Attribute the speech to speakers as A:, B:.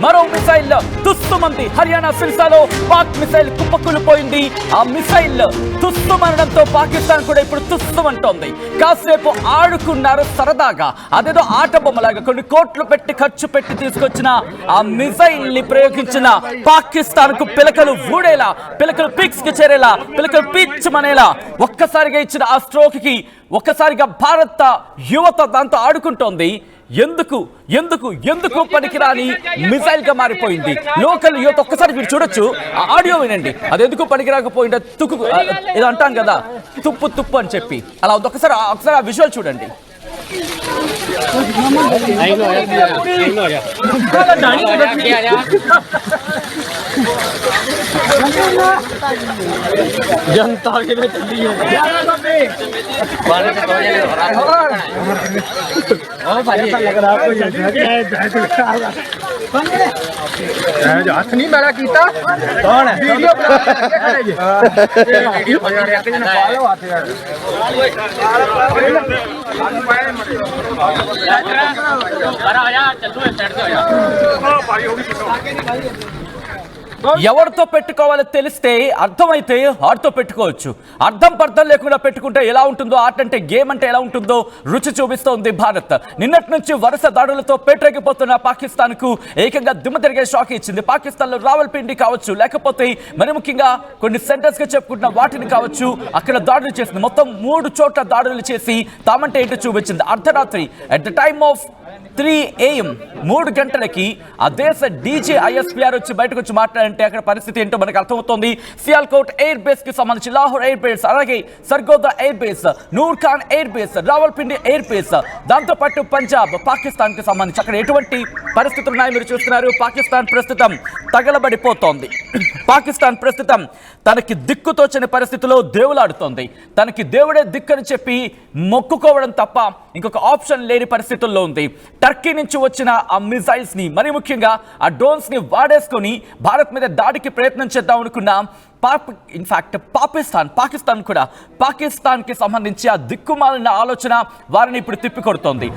A: మరో missile తుస్సుమంది. Haryana సిర్సాలో Pak missile కుప్పకూలిపోయింది. ఆ missile తుస్సుమనడంతో Pakistan కూడా ఇప్పుడు తుస్సుమంటోంది. కాసేపు ఆడుకున్నారు సరదాగా, అదేదో ఆట బొమ్మలాగా కొన్ని కోట్లు పెట్టి ఖర్చు పెట్టి తీసుకొచ్చిన ఆ మిసైల్ ని ప్రయోగించిన పాకిస్తాన్ కు పిలకలు ఊడేలా, పిలకలు పీక్స్ కి చేరేలా, పిలకలు పీచమనేలా ఒక్కసారిగా ఇచ్చిన ఆ స్ట్రోక్ కి ఒక్కసారిగా భారత యువత దాంతో ఆడుకుంటోంది. ఎందుకు ఎందుకు ఎందుకు పనికిరాని మిసైల్ గా మారిపోయింది. లోకల్ యువత ఒక్కసారి మీరు చూడొచ్చు, ఆ ఆడియో వినండి. అది ఎందుకు పనికిరాకపోయిందో తుక్కు ఏదో అంటాం కదా, తుప్పు తుప్పు అని చెప్పి, అలా ఒకసారి ఆ విజువల్ చూడండి.
B: जनता हाथ नहीं मेरा कीता कौन है वीडियो
A: ఎవరితో పెట్టుకోవాలో తెలిస్తే అర్థమైతే ఆటతో పెట్టుకోవచ్చు. అర్థం పర్థం లేకుండా పెట్టుకుంటే ఎలా ఉంటుందో, ఆట అంటే గేమ్ అంటే ఎలా ఉంటుందో రుచి చూపిస్తోంది భారత్. నిన్నటి నుంచి వరుస దాడులతో పేటరేగిపోతున్న పాకిస్తాన్ కు ఏకంగా దిమ్మ తిరిగే షాక్ ఇచ్చింది. పాకిస్తాన్ లో రావల్పిండి కావచ్చు, లేకపోతే మరి ముఖ్యంగా కొన్ని సెంటర్స్ గా చెప్పుకుంటున్న వాటిని కావచ్చు, అక్కడ దాడులు చేసింది. మొత్తం 3 చోట్ల దాడులు చేసి తామంటే ఏంటో చూపించింది. అర్ధరాత్రి at the time of 3 AM 3 గంటలకి ఆ దేశ డీజే ఐఎస్పీఆర్ వచ్చి బయటకు వచ్చి మాట్లాడంటే అక్కడ పరిస్థితి ఏంటో మనకు అర్థమవుతోంది. సియాల్కోట్ ఎయిర్ బేస్ కి సంబంధించి లాహోర్ ఎయిర్ బేస్, అలాగే Sargodha air base, Noor Khan air base, Rawalpindi air base, దాంతో పాటు పంజాబ్, పాకిస్తాన్ కి సంబంధించి అక్కడ ఎటువంటి పరిస్థితులు ఉన్నాయో మీరు చూస్తున్నారు. పాకిస్తాన్ ప్రస్తుతం తగలబడిపోతోంది. పాకిస్తాన్ ప్రస్తుతం తనకి దిక్కుతోచని పరిస్థితిలో దేవులాడుతోంది. తనకి దేవుడే దిక్కని చెప్పి మొక్కుకోవడం తప్ప ఇంకొక ఆప్షన్ లేని పరిస్థితుల్లో ఉంది. టర్కీ నుంచి వచ్చిన ఆ మిసైల్స్ ని, మరి ముఖ్యంగా ఆ డ్రోన్స్ ని వాడేసుకొని భారత్ మీద దాడికి ప్రయత్నం చేద్దాం అనుకున్న ఇన్ఫాక్ట్ పాకిస్తాన్ కూడా పాకిస్తాన్ కి సంబంధించి ఆ దిక్కుమాలిన ఆలోచన వారిని ఇప్పుడు తిప్పికొడుతోంది.